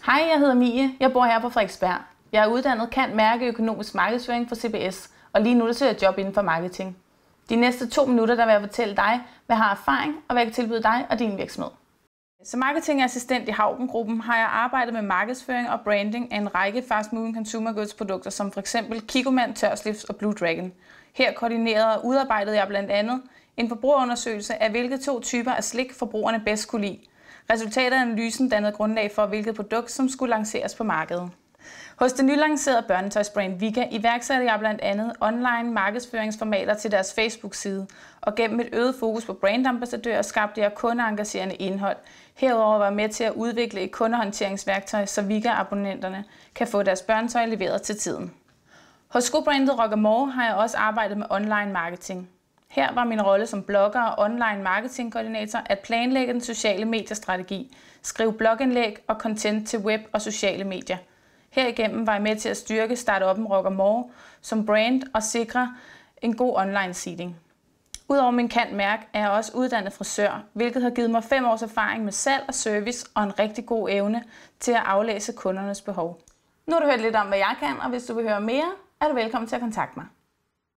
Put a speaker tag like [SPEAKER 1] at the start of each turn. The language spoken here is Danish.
[SPEAKER 1] Hej, jeg hedder Mie. Jeg bor her på Frederiksberg. Jeg er uddannet cand.merc. økonomisk markedsføring fra CBS, og lige nu søger jeg job inden for marketing. De næste 2 minutter der vil jeg fortælle dig, hvad jeg har erfaring og hvad jeg kan tilbyde dig og din virksomhed. Som marketingassistent i Haugen-gruppen har jeg arbejdet med markedsføring og branding af en række fast-moving consumer goods produkter, som f.eks. Kikkoman, Tørslips og Blue Dragon. Her koordinerede og udarbejdede jeg blandt andet en forbrugerundersøgelse af, hvilke 2 typer af slik forbrugerne bedst kunne lide. Resultatet af analysen dannede grundlag for, hvilket produkt som skulle lanceres på markedet. Hos det nylancerede børnetøjsbrand Vika iværksatte jeg blandt andet online markedsføringsformater til deres Facebook-side, og gennem et øget fokus på brandambassadører skabte jeg kundeengagerende indhold. Herudover var jeg med til at udvikle et kundehåndteringsværktøj, så Vika-abonnenterne kan få deres børnetøj leveret til tiden. Hos skobrandet Rockamore har jeg også arbejdet med online marketing. Her var min rolle som blogger og online marketingkoordinator at planlægge den sociale mediestrategi, skrive blogindlæg og content til web og sociale medier. Herigennem var jeg med til at styrke startuppen Rockamore som brand og sikre en god online seeding. Udover min cand.merc er jeg også uddannet frisør, hvilket har givet mig 5 års erfaring med salg og service og en rigtig god evne til at aflæse kundernes behov. Nu har du hørt lidt om, hvad jeg kan, og hvis du vil høre mere, er du velkommen til at kontakte mig.